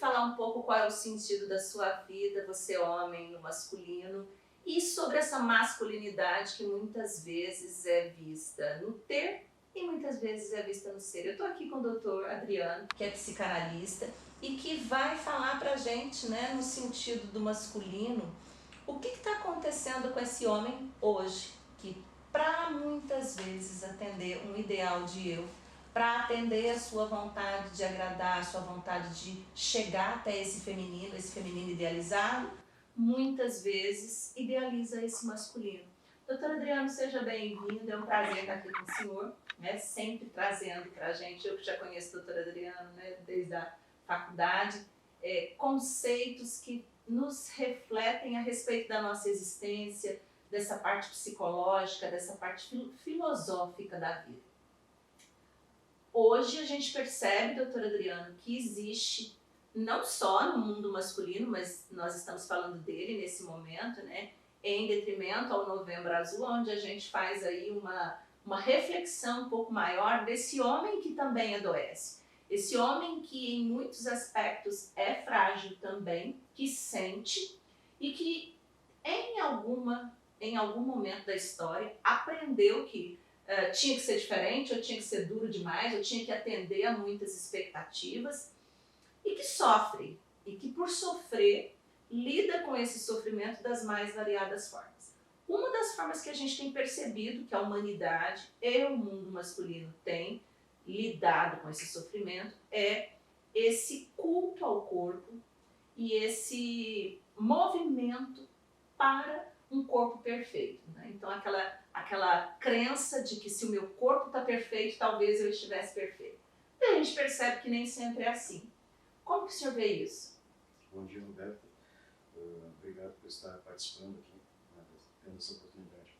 falar um pouco qual é o sentido da sua vida, você homem, no masculino, e sobre essa masculinidade que muitas vezes é vista no ter e muitas vezes é vista no ser. Eu estou aqui com o doutor Adriano, que é psicanalista, e que vai falar pra gente, né, no sentido do masculino, o que está acontecendo com esse homem hoje, que para muitas vezes atender um ideal de eu, para atender a sua vontade de agradar, a sua vontade de chegar até esse feminino idealizado, muitas vezes idealiza esse masculino. Doutor Adriano, seja bem-vindo, é um prazer estar aqui com o senhor, né, sempre trazendo para a gente, eu que já conheço o doutor Adriano, né, desde a faculdade, conceitos que nos refletem a respeito da nossa existência, dessa parte psicológica, dessa parte filosófica da vida. Hoje a gente percebe, doutor Adriano, que existe, não só no mundo masculino, mas nós estamos falando dele nesse momento, né, em detrimento ao Novembro Azul, onde a gente faz aí uma reflexão um pouco maior desse homem que também adoece. Esse homem que em muitos aspectos é frágil também, que sente e que em algum momento da história aprendeu que tinha que ser diferente, ou tinha que ser duro demais, ou tinha que atender a muitas expectativas, e que sofre, e que por sofrer, lida com esse sofrimento das mais variadas formas. Uma das formas que a gente tem percebido que a humanidade e o mundo masculino têm lidado com esse sofrimento é esse culto ao corpo e esse movimento para um corpo perfeito, né? Então aquela crença de que se o meu corpo está perfeito, talvez eu estivesse perfeito. E a gente percebe que nem sempre é assim. Como que o senhor vê isso? Bom dia, Roberta. Obrigado por estar participando aqui, né, tendo essa oportunidade.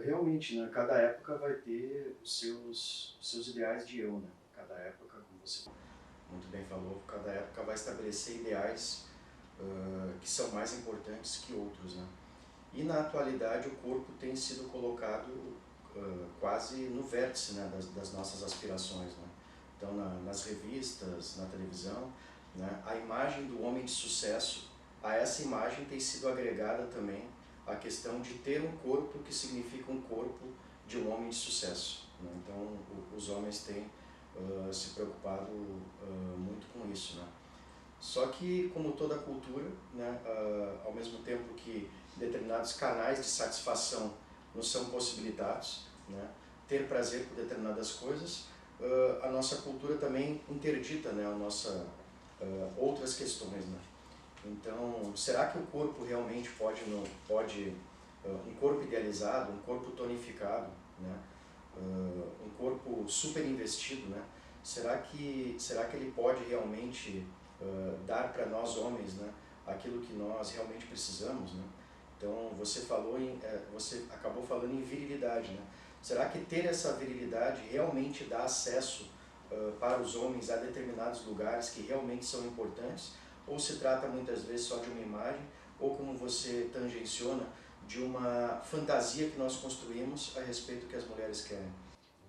Realmente, né, cada época vai ter os seus ideais de eu, né? Cada época, como você muito bem falou, cada época vai estabelecer ideais que são mais importantes que outros, né? E na atualidade o corpo tem sido colocado quase no vértice, né, das nossas aspirações, né? Então nas revistas, na televisão, né, a imagem do homem de sucesso, a essa imagem tem sido agregada também a questão de ter um corpo que significa um corpo de um homem de sucesso, né? Então os homens têm se preocupado muito com isso, né? Só que, como toda cultura, né, ao mesmo tempo que determinados canais de satisfação nos são possibilitados, né, ter prazer por determinadas coisas, a nossa cultura também interdita, né, outras questões, né? Então, será que o corpo realmente um corpo idealizado, um corpo tonificado, né, um corpo super investido, né, será que ele pode realmente dar para nós homens, né, aquilo que nós realmente precisamos, né? Então você acabou falando em virilidade, né? Será que ter essa virilidade realmente dá acesso para os homens a determinados lugares que realmente são importantes? Ou se trata muitas vezes só de uma imagem, ou como você tangenciona, de uma fantasia que nós construímos a respeito do que as mulheres querem?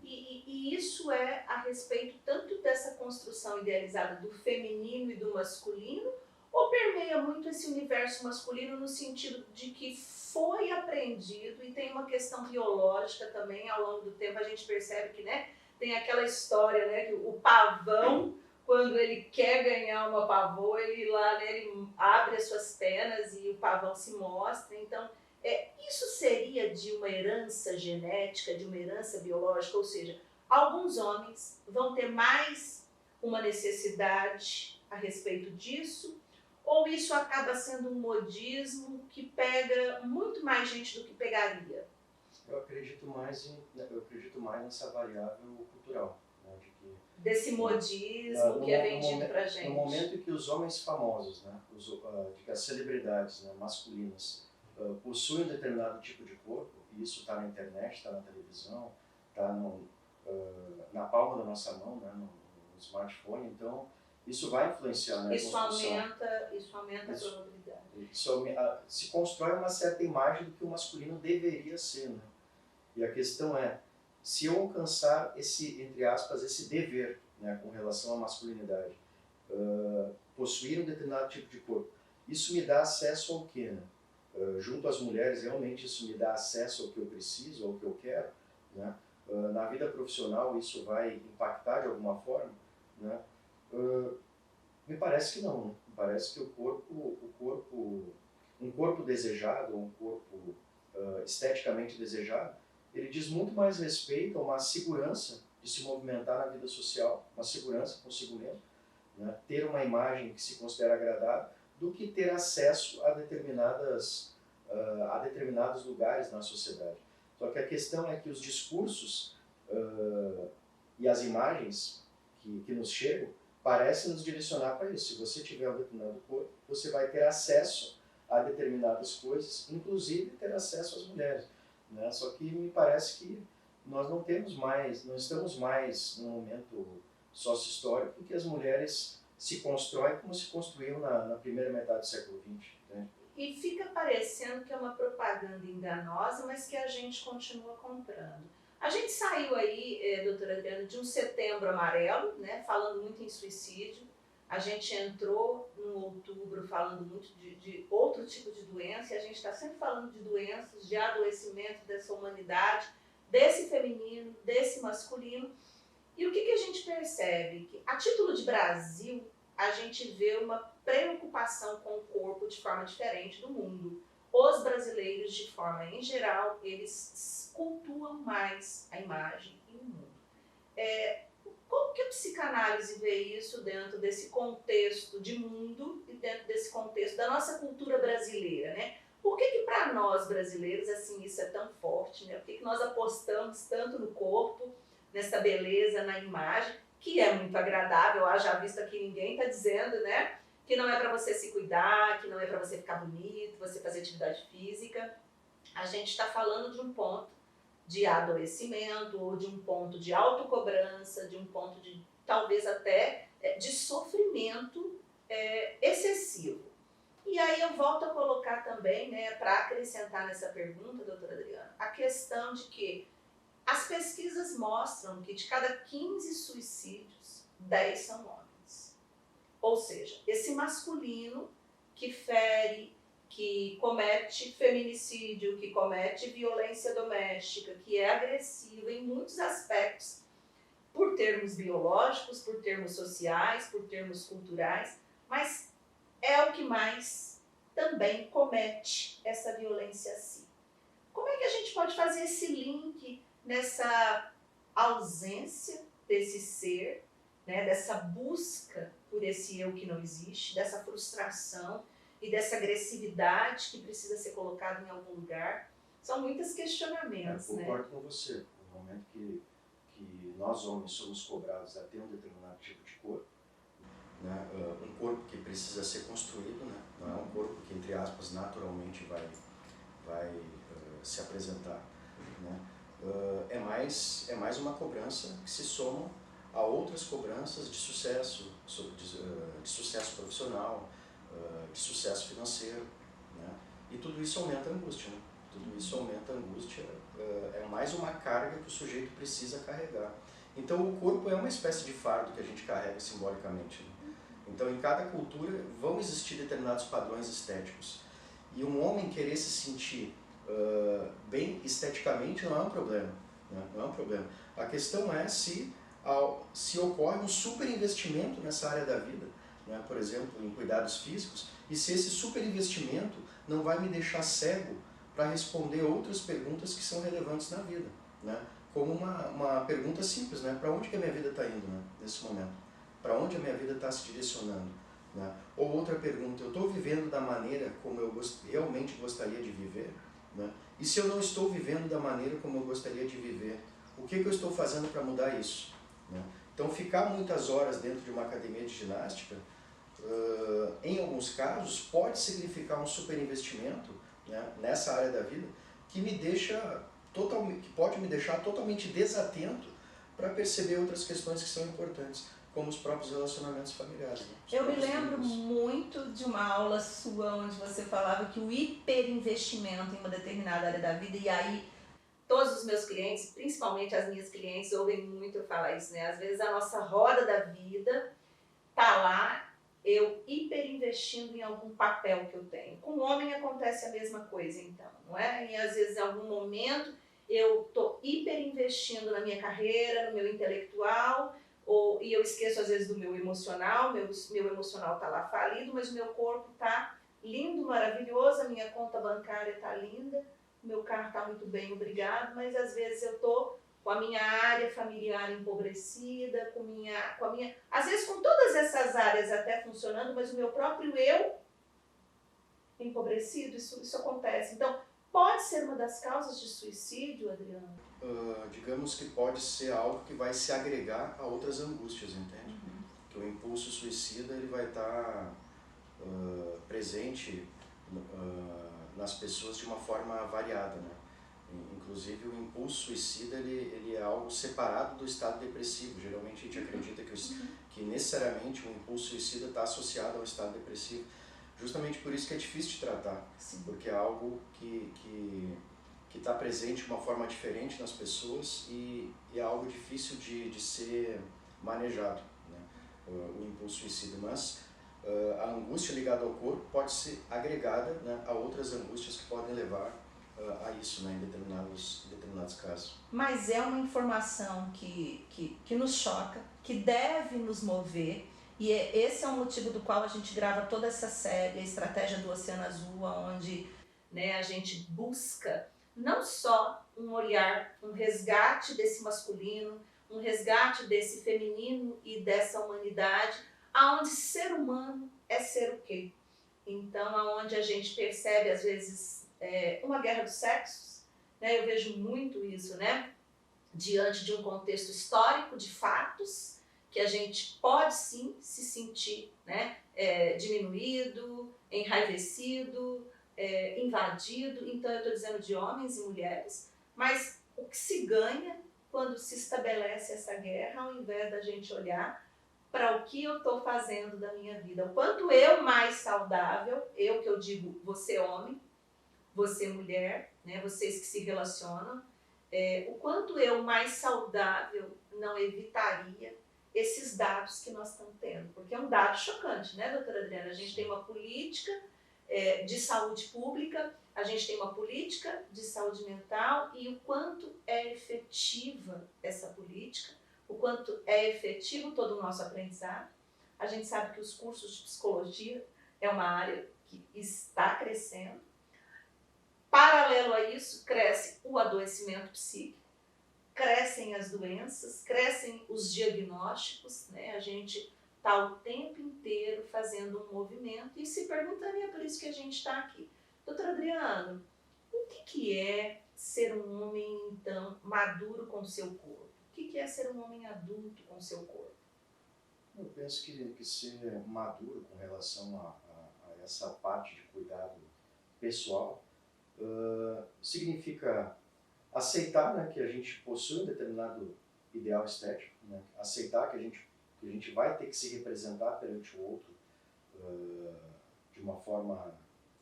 E isso é a respeito tanto dessa construção idealizada do feminino e do masculino, ou permeia muito esse universo masculino no sentido de que foi aprendido e tem uma questão biológica também, ao longo do tempo a gente percebe que, né, tem aquela história, né, que o pavão, quando ele quer ganhar uma pavoa, ele lá, né, ele abre as suas penas e o pavão se mostra. Então isso seria de uma herança genética, de uma herança biológica, ou seja, alguns homens vão ter mais uma necessidade a respeito disso, ou isso acaba sendo um modismo que pega muito mais gente do que pegaria? Eu acredito mais nessa variável cultural, né, desse modismo que é vendido pra gente. No momento em que os homens famosos, né, as celebridades, né, masculinas, possuem um determinado tipo de corpo, e isso está na internet, está na televisão, está na palma da nossa mão, né, no smartphone, então isso vai influenciar na construção. Isso aumenta a probabilidade. Se constrói uma certa imagem do que o masculino deveria ser, né? E a questão é, se eu alcançar esse, entre aspas, esse dever, né, com relação à masculinidade, possuir um determinado tipo de corpo. Isso me dá acesso ao quê, né? Junto às mulheres, realmente isso me dá acesso ao que eu preciso, ao que eu quero, né? Na vida profissional isso vai impactar de alguma forma, né? Me parece que não, né? Me parece que um corpo desejado, um corpo esteticamente desejado, ele diz muito mais respeito a uma segurança de se movimentar na vida social, uma segurança consigo mesmo, né? Ter uma imagem que se considera agradável, do que ter acesso a determinados lugares na sociedade. Só que a questão é que os discursos e as imagens que nos chegam parecem nos direcionar para isso. Se você tiver um determinado corpo, você vai ter acesso a determinadas coisas, inclusive ter acesso às mulheres, né? Só que me parece que nós não estamos mais num momento sócio-histórico em que as mulheres se constroem como se construíam na primeira metade do século XX. Né? E fica parecendo que é uma propaganda enganosa, mas que a gente continua comprando. A gente saiu aí, doutora Adriana, de um setembro amarelo, né, falando muito em suicídio. A gente entrou no outubro falando muito de outro tipo de doença, e a gente está sempre falando de doenças, de adoecimento dessa humanidade, desse feminino, desse masculino. E o que a gente percebe? Que, a título de Brasil, a gente vê uma preocupação com o corpo de forma diferente do mundo. Os brasileiros, de forma em geral, eles cultuam mais a imagem e o mundo. Como que a psicanálise vê isso dentro desse contexto de mundo e dentro desse contexto da nossa cultura brasileira, né? Por que para nós brasileiros assim isso é tão forte, né? Por que nós apostamos tanto no corpo, nessa beleza, na imagem, que é muito agradável, haja vista que ninguém está dizendo, né? Que não é para você se cuidar, que não é para você ficar bonito, você fazer atividade física. A gente está falando de um ponto de adoecimento, ou de um ponto de autocobrança, de um ponto de talvez até de sofrimento excessivo. E aí eu volto a colocar também, né, para acrescentar nessa pergunta, doutora Adriana, a questão de que as pesquisas mostram que de cada 15 suicídios, 10 são homens. Ou seja, esse masculino que fere, que comete feminicídio, que comete violência doméstica, que é agressivo em muitos aspectos, por termos biológicos, por termos sociais, por termos culturais, mas é o que mais também comete essa violência a si. Como é que a gente pode fazer esse link nessa ausência desse ser, né, dessa busca por esse eu que não existe, dessa frustração e dessa agressividade que precisa ser colocada em algum lugar? São muitos questionamentos, Eu concordo com você. No momento que nós homens somos cobrados a ter um determinado tipo de corpo, né, um corpo que precisa ser construído, né, não é um corpo que, entre aspas, naturalmente vai se apresentar, né? É mais uma cobrança que se soma a outras cobranças de sucesso profissional, de sucesso financeiro, né? E tudo isso aumenta a angústia, né? Tudo isso aumenta a angústia, é mais uma carga que o sujeito precisa carregar. Então o corpo é uma espécie de fardo que a gente carrega simbolicamente, né? Então em cada cultura vão existir determinados padrões estéticos. E um homem querer se sentir bem esteticamente não é um problema, né? Não é um problema. A questão é se ocorre um superinvestimento nessa área da vida, né? Por exemplo, em cuidados físicos, e se esse superinvestimento não vai me deixar cego para responder outras perguntas que são relevantes na vida, né? Como uma pergunta simples, né? Para onde que a minha vida está indo, né? Nesse momento? Para onde a minha vida está se direcionando? Né? Ou outra pergunta, eu estou vivendo da maneira como eu realmente gostaria de viver? Né? E se eu não estou vivendo da maneira como eu gostaria de viver, o que eu estou fazendo para mudar isso? Né? Então, ficar muitas horas dentro de uma academia de ginástica, em alguns casos, pode significar um superinvestimento, né, nessa área da vida, que pode me deixar totalmente desatento para perceber outras questões que são importantes, como os próprios relacionamentos familiares. Né? Eu me lembro muito de uma aula sua onde você falava que o hiperinvestimento em uma determinada área da vida, e aí todos os meus clientes, principalmente as minhas clientes, ouvem muito eu falar isso, né? Às vezes a nossa roda da vida tá lá investindo em algum papel que eu tenho. Com o homem acontece a mesma coisa, então, não é? E às vezes, em algum momento, eu estou hiper investindo na minha carreira, no meu intelectual, e eu esqueço às vezes do meu emocional, meu emocional está lá falido, mas o meu corpo está lindo, maravilhoso, a minha conta bancária está linda, o meu carro está muito bem, obrigado, mas às vezes eu estou com a minha área familiar empobrecida, às vezes com todas essas áreas até funcionando, mas o meu próprio eu empobrecido, isso acontece. Então, pode ser uma das causas de suicídio, Adriano? Digamos que pode ser algo que vai se agregar a outras angústias, entende? Que o impulso suicida ele vai estar presente nas pessoas de uma forma variada, né? Inclusive o impulso suicida ele é algo separado do estado depressivo. Geralmente a gente acredita que necessariamente o impulso suicida está associado ao estado depressivo. Justamente por isso que é difícil de tratar. Sim. Porque é algo que está presente de uma forma diferente nas pessoas e é algo difícil de ser manejado, né? O impulso suicida. Mas a angústia ligada ao corpo pode ser agregada, né, a outras angústias que podem levar a isso, né, em determinados casos. Mas é uma informação que nos choca, que deve nos mover, e esse é o motivo do qual a gente grava toda essa série, a Estratégia do Oceano Azul, onde, né, a gente busca não só um olhar, um resgate desse masculino, um resgate desse feminino e dessa humanidade, aonde ser humano é ser o quê? Então, aonde a gente percebe, às vezes, uma guerra dos sexos, né? Eu vejo muito isso, né? Diante de um contexto histórico, de fatos, que a gente pode sim se sentir, né, diminuído, enraivecido, invadido. Então eu estou dizendo de homens e mulheres, mas o que se ganha quando se estabelece essa guerra, ao invés da gente olhar para o que eu estou fazendo da minha vida, o quanto eu mais saudável, eu que eu digo você homem, você mulher, né, vocês que se relacionam, o quanto eu mais saudável não evitaria esses dados que nós estamos tendo. Porque é um dado chocante, né, doutora Adriana? A gente tem uma política de saúde pública, a gente tem uma política de saúde mental e o quanto é efetiva essa política, o quanto é efetivo todo o nosso aprendizado. A gente sabe que os cursos de psicologia é uma área que está crescendo. Paralelo a isso, cresce o adoecimento psíquico, crescem as doenças, crescem os diagnósticos, né? A gente está o tempo inteiro fazendo um movimento e se perguntando, e é por isso que a gente está aqui. Doutor Adriano, o que é ser um homem, então, maduro com o seu corpo? O que é ser um homem adulto com o seu corpo? Eu penso que ser maduro com relação a essa parte de cuidado pessoal significa aceitar, né, que a gente possui um determinado ideal estético, né, aceitar que a gente vai ter que se representar perante o outro de uma forma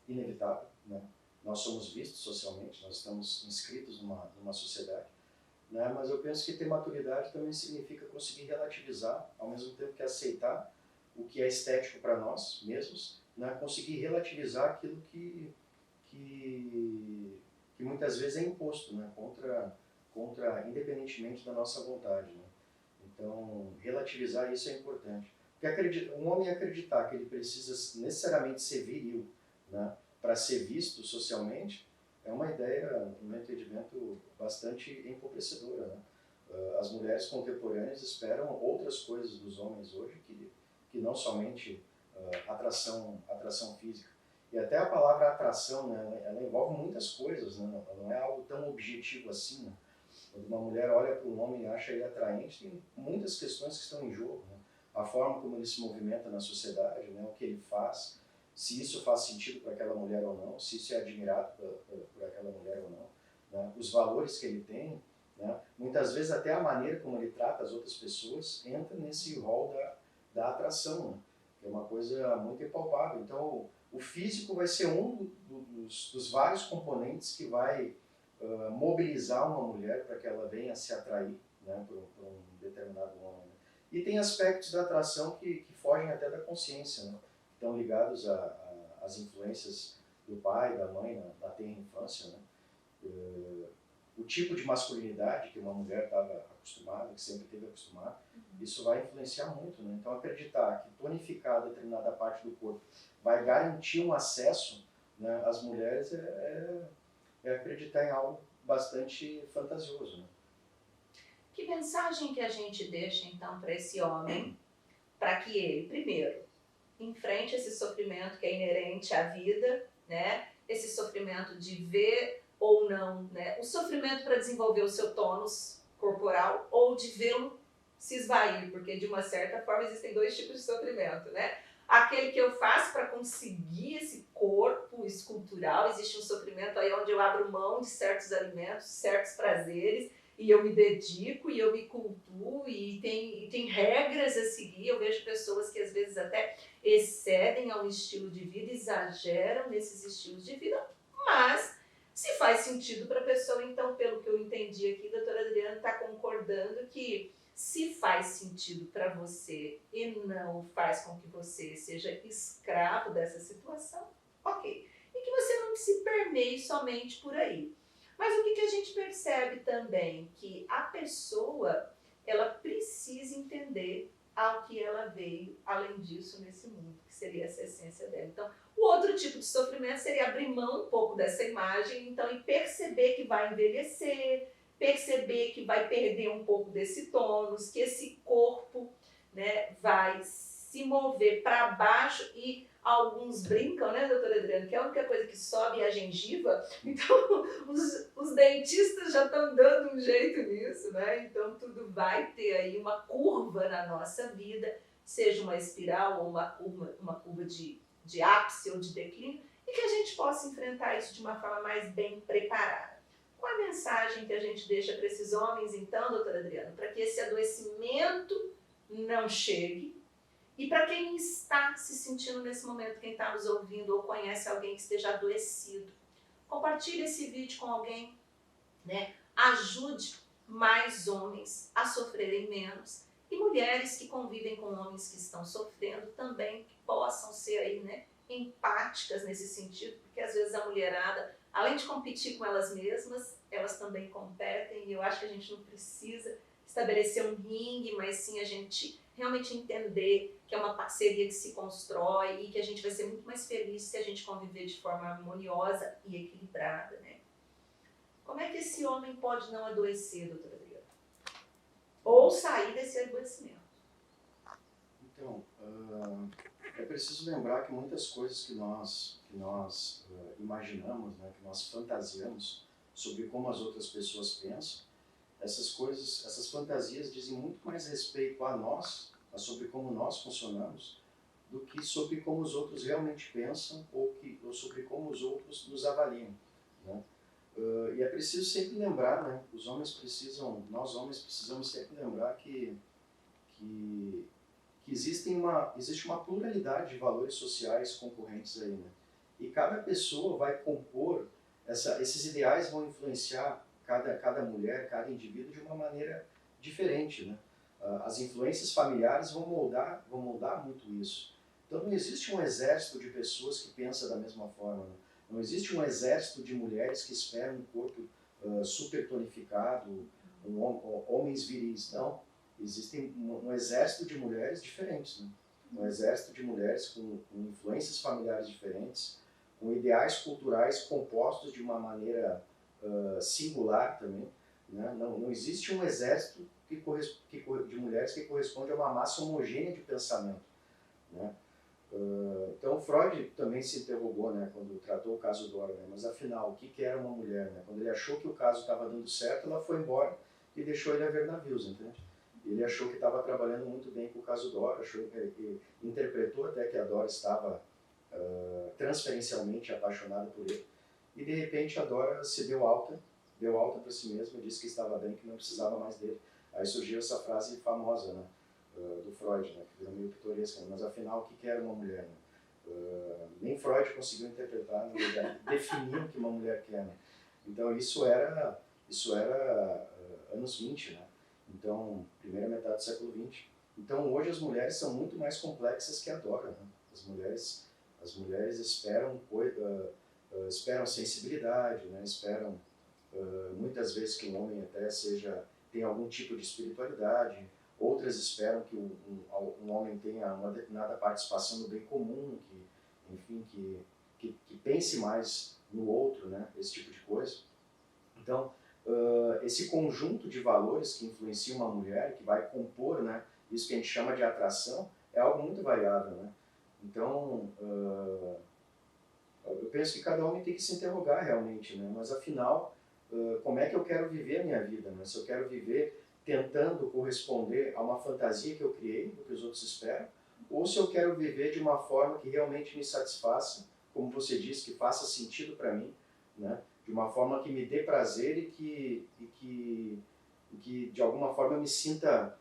inevitável, né? Nós somos vistos socialmente, nós estamos inscritos numa sociedade, né? Mas eu penso que ter maturidade também significa conseguir relativizar, ao mesmo tempo que aceitar o que é estético para nós mesmos, né? Conseguir relativizar aquilo que muitas vezes é imposto, né? Independentemente da nossa vontade, né? Então, relativizar isso é importante. Porque um homem acreditar que ele precisa necessariamente ser viril, né, para ser visto socialmente, é uma ideia, no meu entendimento, bastante empobrecedora, né? As mulheres contemporâneas esperam outras coisas dos homens hoje, que não somente atração física. E até a palavra atração, né, ela envolve muitas coisas, né? Não é algo tão objetivo assim, né? Quando uma mulher olha para um homem e acha ele atraente, tem muitas questões que estão em jogo, né? A forma como ele se movimenta na sociedade, né? O que ele faz, se isso faz sentido para aquela mulher ou não, se isso é admirado por aquela mulher ou não, né? Os valores que ele tem, né? Muitas vezes até a maneira como ele trata as outras pessoas entra nesse rol da atração, né? Que é uma coisa muito impalpável. Então, o físico vai ser um dos vários componentes que vai mobilizar uma mulher para que ela venha se atrair, né, por um determinado homem. Né? E tem aspectos da atração que fogem até da consciência, né? estão ligados às influências do pai, da mãe, na tenra infância, né? O tipo de masculinidade que uma mulher estava acostumada, que sempre teve acostumada, isso vai influenciar muito, né? Então acreditar que tonificar determinada parte do corpo vai garantir um acesso, né, às mulheres é acreditar em algo bastante fantasioso, né? Que mensagem que a gente deixa então para esse homem, para que ele, primeiro, enfrente esse sofrimento que é inerente à vida, né? Esse sofrimento de ver ou não, né? O sofrimento para desenvolver o seu tônus corporal ou de vê-lo se esvair, porque de uma certa forma existem dois tipos de sofrimento, né? Aquele que eu faço para conseguir esse corpo escultural, existe um sofrimento aí onde eu abro mão de certos alimentos, certos prazeres, e eu me dedico e eu me cultuo e tem regras a seguir. Eu vejo pessoas que às vezes até excedem ao estilo de vida, exageram nesses estilos de vida, mas se faz sentido para a pessoa, então, pelo que eu entendi aqui, a doutora Adriana está concordando que se faz sentido para você e não faz com que você seja escravo dessa situação, ok. E que você não se permeie somente por aí. Mas o que a gente percebe também? Que a pessoa, ela precisa entender ao que ela veio, além disso, nesse mundo, que seria essa essência dela. Então, o outro tipo de sofrimento seria abrir mão um pouco dessa imagem, então, e perceber que vai envelhecer, perceber que vai perder um pouco desse tônus, que esse corpo, né, vai se mover para baixo e alguns brincam, né, doutora Adriana, que a única coisa que sobe é a gengiva, então os dentistas já estão dando um jeito nisso, né, então tudo vai ter aí uma curva na nossa vida, seja uma espiral ou uma curva de ápice ou de declínio, e que a gente possa enfrentar isso de uma forma mais bem preparada. Qual a mensagem que a gente deixa para esses homens, então, doutora Adriana, para que esse adoecimento não chegue? E para quem está se sentindo nesse momento, quem está nos ouvindo ou conhece alguém que esteja adoecido, compartilhe esse vídeo com alguém, né? Ajude mais homens a sofrerem menos e mulheres que convivem com homens que estão sofrendo também que possam ser aí, né, empáticas nesse sentido, porque às vezes a mulherada, além de competir com elas mesmas, elas também competem, e eu acho que a gente não precisa estabelecer um ringue, mas sim a gente realmente entender que é uma parceria que se constrói e que a gente vai ser muito mais feliz se a gente conviver de forma harmoniosa e equilibrada, né? Como é que esse homem pode não adoecer, doutora Adriana? Ou sair desse adoecimento? Então, é preciso lembrar que muitas coisas que nós imaginamos, né, que nós fantasiamos sobre como as outras pessoas pensam, essas coisas, essas fantasias dizem muito mais respeito a nós, sobre como nós funcionamos, do que sobre como os outros realmente pensam ou sobre como os outros nos avaliam, né? E é preciso sempre lembrar, né? Nós homens precisamos sempre lembrar que existe uma pluralidade de valores sociais concorrentes aí, né? E cada pessoa vai compor, esses ideais vão influenciar cada mulher, cada indivíduo de uma maneira diferente, né? As influências familiares vão moldar muito isso. Então não existe um exército de pessoas que pensam da mesma forma, né? Não existe um exército de mulheres que esperam um corpo super tonificado, homens viris, não. Existe um exército de mulheres diferentes, né? Um exército de mulheres com influências familiares diferentes, com ideais culturais compostos de uma maneira singular também, né? Não existe um exército de mulheres que corresponde a uma massa homogênea de pensamento, né? Então Freud também se interrogou, né, quando tratou o caso Dora, né, mas afinal, o que era uma mulher, né? Quando ele achou que o caso estava dando certo, ela foi embora e deixou ele a ver navios, entende? Ele achou que estava trabalhando muito bem com o caso Dora, interpretou até que a Dora estava transferencialmente apaixonada por ele, e de repente a Dora se deu alta para si mesma, disse que estava bem, que não precisava mais dele. Aí surgiu essa frase famosa, né, do Freud, né, que virou meio pitoresca, né, mas afinal o que era uma mulher? Né? Nem Freud conseguiu interpretar, definir o que uma mulher quer. Né? Então isso era anos 20, né? Então, primeira metade do século XX. Então hoje as mulheres são muito mais complexas que a Dora, né? As mulheres esperam, esperam sensibilidade, né? Esperam muitas vezes que um homem até tenha algum tipo de espiritualidade, outras esperam que um homem tenha uma determinada participação no bem comum, que, enfim, que pense mais no outro, né? Esse tipo de coisa. Então, esse conjunto de valores que influencia uma mulher, que vai compor, né, isso que a gente chama de atração, é algo muito variável, né? Então, eu penso que cada homem tem que se interrogar realmente, né? Mas afinal, como é que eu quero viver a minha vida, né? Se eu quero viver tentando corresponder a uma fantasia que eu criei, do que os outros esperam, ou se eu quero viver de uma forma que realmente me satisfaça, como você disse, que faça sentido para mim, né? De uma forma que me dê prazer e que de alguma forma eu me sinta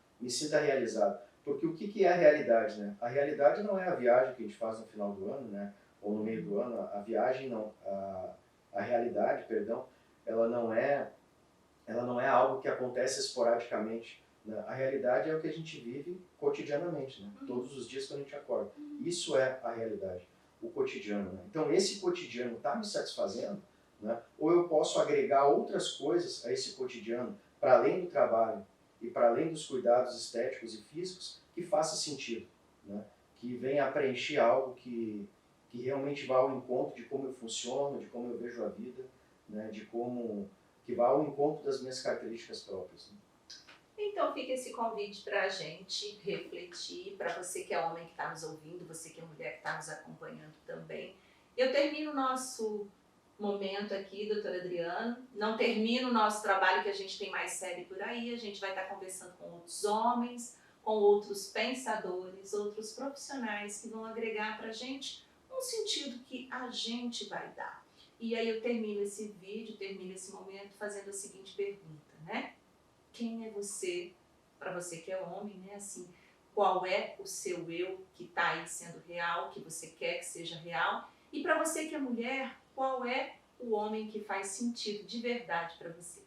realizado. Porque o que é a realidade, né? A realidade não é a viagem que a gente faz no final do ano, né? Ou no meio do ano. A viagem não, a realidade, perdão, ela não é algo que acontece esporadicamente, né? A realidade é o que a gente vive cotidianamente, né? Todos os dias quando a gente acorda. Isso é a realidade, o cotidiano, né? Então esse cotidiano está me satisfazendo, né? Ou eu posso agregar outras coisas a esse cotidiano, para além do trabalho e para além dos cuidados estéticos e físicos, que faça sentido, né? Que venha a preencher algo que realmente vá ao encontro de como eu funciono, de como eu vejo a vida, né? De como que vá ao encontro das minhas características próprias, né? Então fica esse convite para a gente refletir, para você que é homem que está nos ouvindo, você que é mulher que está nos acompanhando também. Eu termino o nosso momento aqui, doutora Adriana, não termino o nosso trabalho, que a gente tem mais série por aí, a gente vai estar conversando com outros homens, com outros pensadores, outros profissionais que vão agregar para a gente um sentido que a gente vai dar. E aí eu termino esse vídeo, termino esse momento fazendo a seguinte pergunta, né? Quem é você, para você que é homem, né? Assim, qual é o seu eu que está aí sendo real, que você quer que seja real? E para você que é mulher, qual é o homem que faz sentido de verdade para você?